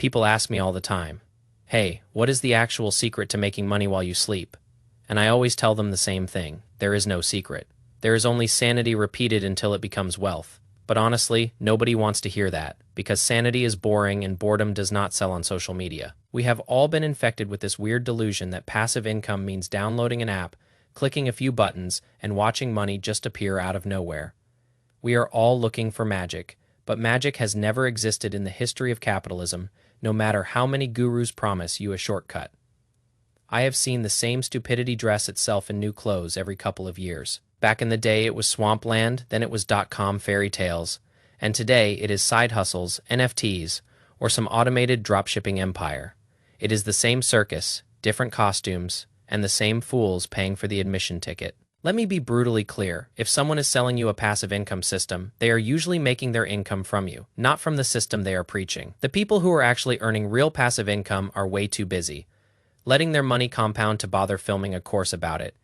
People ask me all the time, "Hey, what is the actual secret to making money while you sleep?" And I always tell them the same thing: there is no secret. There is only sanity repeated until it becomes wealth. But honestly, nobody wants to hear that, because sanity is boring and boredom does not sell on social media. We have all been infected with this weird delusion that passive income means downloading an app, clicking a few buttons, and watching money just appear out of nowhere. We are all looking for magic, but magic has never existed in the history of capitalism, no matter how many gurus promise you a shortcut. I have seen the same stupidity dress itself in new clothes every couple of years. Back in the day, it was swampland, then it was .com fairy tales, and today it is side hustles, NFTs, or some automated dropshipping empire. It is the same circus, different costumes, and the same fools paying for the admission ticket. Let me be brutally clear: if someone is selling you a passive income system, they are usually making their income from you, not from the system they are preaching. The people who are actually earning real passive income are way too busy, letting their money compound to bother filming a course about it.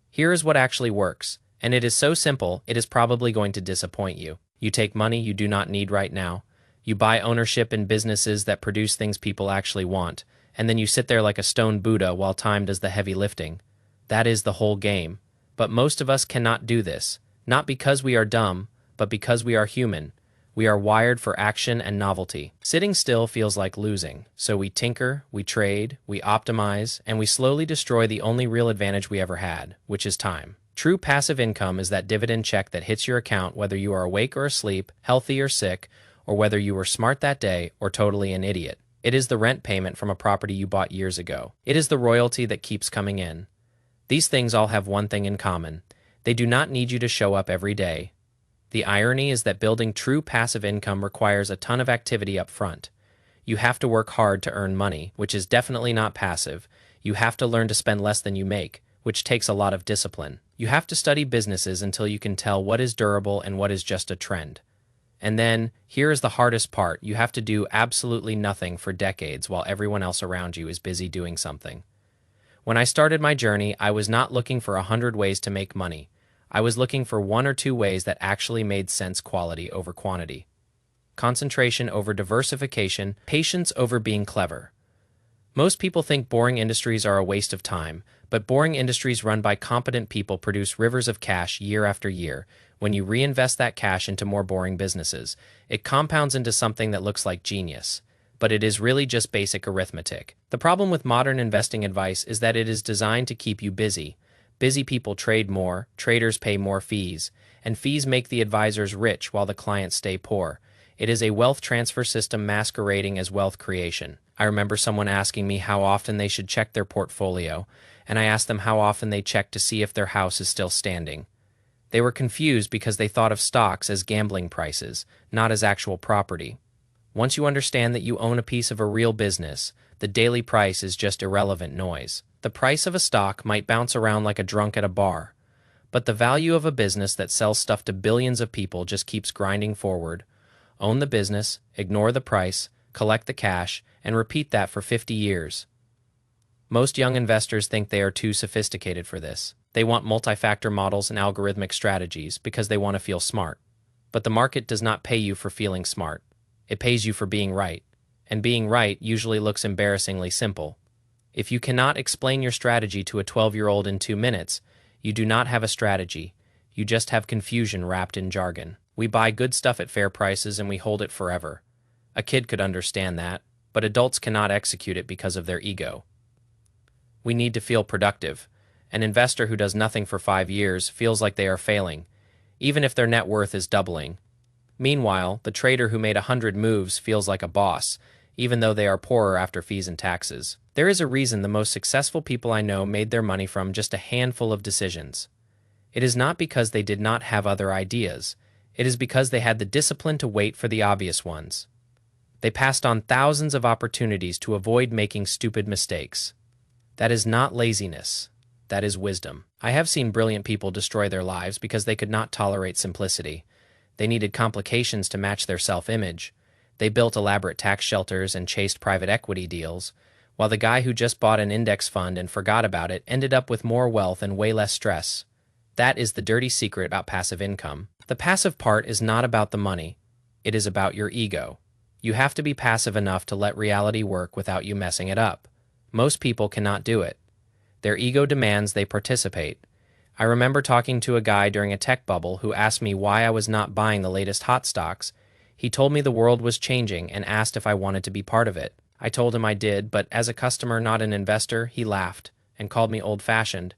Here is what actually works. And it is so simple, it is probably going to disappoint you. You take money you do not need right now. You buy ownership in businesses that produce things people actually want, and then you sit there like a stone Buddha while time does the heavy lifting. That is the whole game. But most of us cannot do this, not because we are dumb, but because we are human. We are wired for action and novelty. Sitting still feels like losing, so we tinker, we trade, we optimize, and we slowly destroy the only real advantage we ever had, which is time. True passive income is that dividend check that hits your account whether you are awake or asleep, healthy or sick, or whether you were smart that day or totally an idiot. It is the rent payment from a property you bought years ago. It is the royalty that keeps coming in. These things all have one thing in common: they do not need you to show up every day. The irony is that building true passive income requires a ton of activity up front. You have to work hard to earn money, which is definitely not passive. You have to learn to spend less than you make, which takes a lot of discipline. You have to study businesses until you can tell what is durable and what is just a trend. And then, here is the hardest part: you have to do absolutely nothing for decades while everyone else around you is busy doing something. When I started my journey, I was not looking for 100 ways to make money. I was looking for 1 or 2 ways that actually made sense: quality over quantity, concentration over diversification, patience over being clever. Most people think boring industries are a waste of time, but boring industries run by competent people produce rivers of cash year after year. When you reinvest that cash into more boring businesses, it compounds into something that looks like genius. But it is really just basic arithmetic. The problem with modern investing advice is that it is designed to keep you busy. Busy people trade more, traders pay more fees, and fees make the advisors rich while the clients stay poor. It is a wealth transfer system masquerading as wealth creation. I remember someone asking me how often they should check their portfolio, and I asked them how often they check to see if their house is still standing. They were confused because they thought of stocks as gambling prices, not as actual property. Once you understand that you own a piece of a real business, the daily price is just irrelevant noise. The price of a stock might bounce around like a drunk at a bar, but the value of a business that sells stuff to billions of people just keeps grinding forward. Own the business, ignore the price, collect the cash, and repeat that for 50 years. Most young investors think they are too sophisticated for this. They want multi-factor models and algorithmic strategies because they want to feel smart. But the market does not pay you for feeling smart. It pays you for being right. And being right usually looks embarrassingly simple. If you cannot explain your strategy to a 12-year-old in 2 minutes, you do not have a strategy. You just have confusion wrapped in jargon. We buy good stuff at fair prices and we hold it forever. A kid could understand that, but adults cannot execute it because of their ego. We need to feel productive. An investor who does nothing for 5 years feels like they are failing, even if their net worth is doubling. Meanwhile, the trader who made 100 moves feels like a boss, even though they are poorer after fees and taxes. There is a reason the most successful people I know made their money from just a handful of decisions. It is not because they did not have other ideas. It is because they had the discipline to wait for the obvious ones. They passed on thousands of opportunities to avoid making stupid mistakes. That is not laziness. That is wisdom. I have seen brilliant people destroy their lives because they could not tolerate simplicity. They needed complications to match their self-image. They built elaborate tax shelters and chased private equity deals, while the guy who just bought an index fund and forgot about it ended up with more wealth and way less stress. That is the dirty secret about passive income. The passive part is not about the money. It is about your ego. You have to be passive enough to let reality work without you messing it up. Most people cannot do it. Their ego demands they participate. I remember talking to a guy during a tech bubble who asked me why I was not buying the latest hot stocks. He told me the world was changing and asked if I wanted to be part of it. I told him I did, but as a customer, not an investor, he laughed and called me old-fashioned.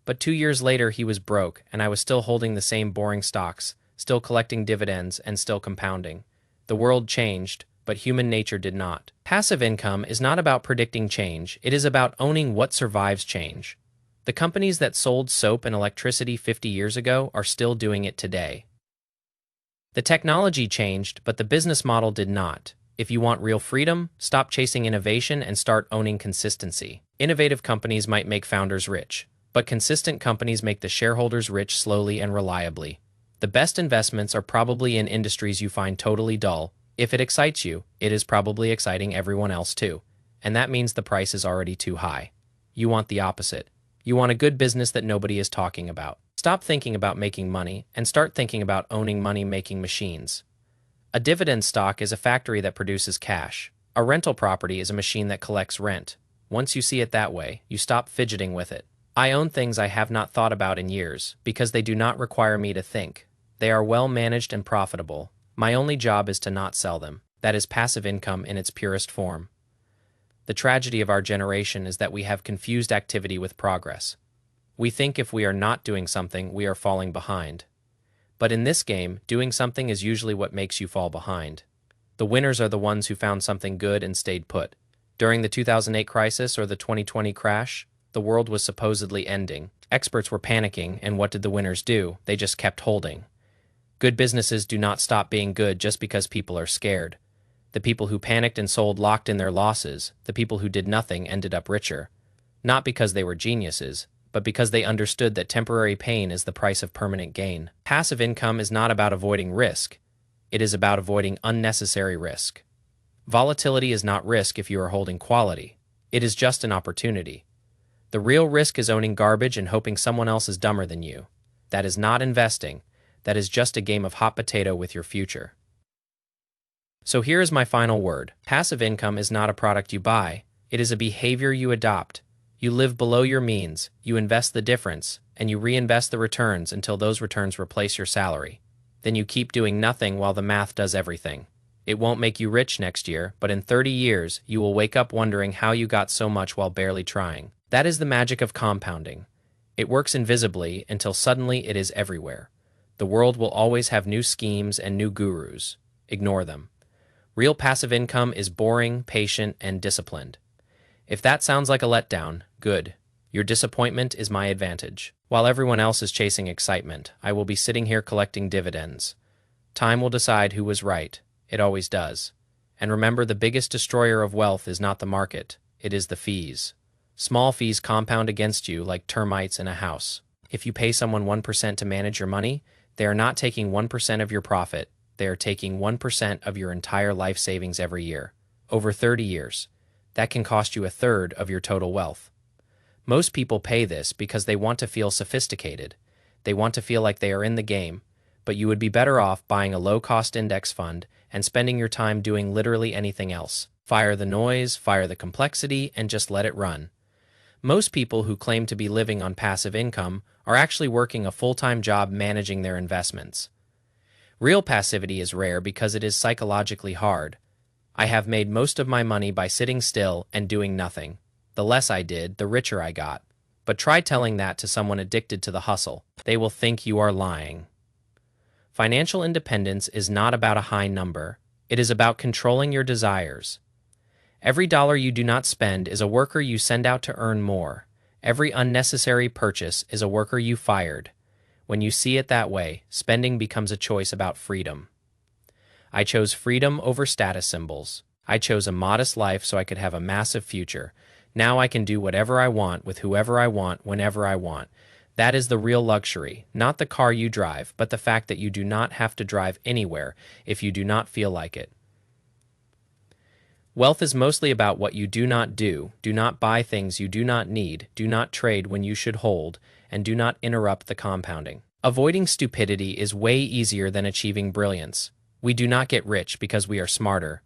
But 2 years later, he was broke, and I was still holding the same boring stocks, still collecting dividends, and still compounding. The world changed, but human nature did not. Passive income is not about predicting change, it is about owning what survives change. The companies that sold soap and electricity 50 years ago are still doing it today. The technology changed, but the business model did not. If you want real freedom, stop chasing innovation and start owning consistency. Innovative companies might make founders rich, but consistent companies make the shareholders rich slowly and reliably. The best investments are probably in industries you find totally dull. If it excites you, it is probably exciting everyone else too. And that means the price is already too high. You want the opposite. You want a good business that nobody is talking about. Stop thinking about making money and start thinking about owning money-making machines. A dividend stock is a factory that produces cash. A rental property is a machine that collects rent. Once you see it that way, you stop fidgeting with it. I own things I have not thought about in years because they do not require me to think. They are well managed and profitable. My only job is to not sell them. That is passive income in its purest form. The tragedy of our generation is that we have confused activity with progress. We think if we are not doing something, we are falling behind. But in this game, doing something is usually what makes you fall behind. The winners are the ones who found something good and stayed put. During the 2008 crisis or the 2020 crash, the world was supposedly ending. Experts were panicking, and what did the winners do? They just kept holding. Good businesses do not stop being good just because people are scared. The people who panicked and sold locked in their losses. The people who did nothing ended up richer. Not because they were geniuses, but because they understood that temporary pain is the price of permanent gain. Passive income is not about avoiding risk. It is about avoiding unnecessary risk. Volatility is not risk if you are holding quality. It is just an opportunity. The real risk is owning garbage and hoping someone else is dumber than you. That is not investing. That is just a game of hot potato with your future. So here is my final word. Passive income is not a product you buy. It is a behavior you adopt. You live below your means, you invest the difference, and you reinvest the returns until those returns replace your salary. Then you keep doing nothing while the math does everything. It won't make you rich next year, but in 30 years, you will wake up wondering how you got so much while barely trying. That is the magic of compounding. It works invisibly until suddenly it is everywhere. The world will always have new schemes and new gurus. Ignore them. Real passive income is boring, patient, and disciplined. If that sounds like a letdown, good. Your disappointment is my advantage. While everyone else is chasing excitement, I will be sitting here collecting dividends. Time will decide who was right. It always does. And remember, the biggest destroyer of wealth is not the market. It is the fees. Small fees compound against you like termites in a house. If you pay someone 1% to manage your money, they are not taking 1% of your profit. They are taking 1% of your entire life savings every year. Over 30 years. That can cost you a third of your total wealth. Most people pay this because they want to feel sophisticated. They want to feel like they are in the game, but you would be better off buying a low-cost index fund and spending your time doing literally anything else. Fire the noise, fire the complexity, and just let it run. Most people who claim to be living on passive income are actually working a full-time job managing their investments. Real passivity is rare because it is psychologically hard. I have made most of my money by sitting still and doing nothing. The less I did, the richer I got. But try telling that to someone addicted to the hustle. They will think you are lying. Financial independence is not about a high number. It is about controlling your desires. Every dollar you do not spend is a worker you send out to earn more. Every unnecessary purchase is a worker you fired. When you see it that way, spending becomes a choice about freedom. I chose freedom over status symbols. I chose a modest life so I could have a massive future. Now I can do whatever I want with whoever I want whenever I want. That is the real luxury, not the car you drive, but the fact that you do not have to drive anywhere if you do not feel like it. Wealth is mostly about what you do not do. Do not buy things you do not need. Do not trade when you should hold. And do not interrupt the compounding. Avoiding stupidity is way easier than achieving brilliance. We do not get rich because we are smarter.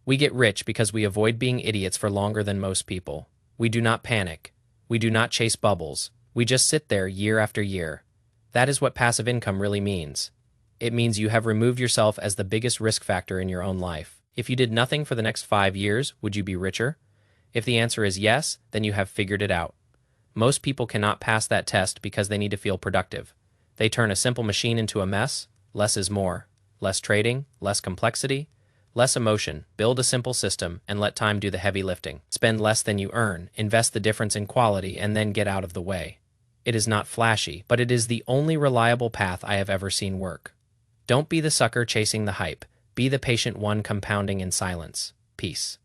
We get rich because we avoid being idiots for longer than most people. We do not panic. We do not chase bubbles. We just sit there year after year. That is what passive income really means. It means you have removed yourself as the biggest risk factor in your own life. If you did nothing for the next 5 years, would you be richer? If the answer is yes, then you have figured it out. Most people cannot pass that test because they need to feel productive. They turn a simple machine into a mess. Less is more. Less trading, less complexity, less emotion. Build a simple system and let time do the heavy lifting. Spend less than you earn, invest the difference in quality, and then get out of the way. It is not flashy, but it is the only reliable path I have ever seen work. Don't be the sucker chasing the hype. Be the patient one compounding in silence. Peace.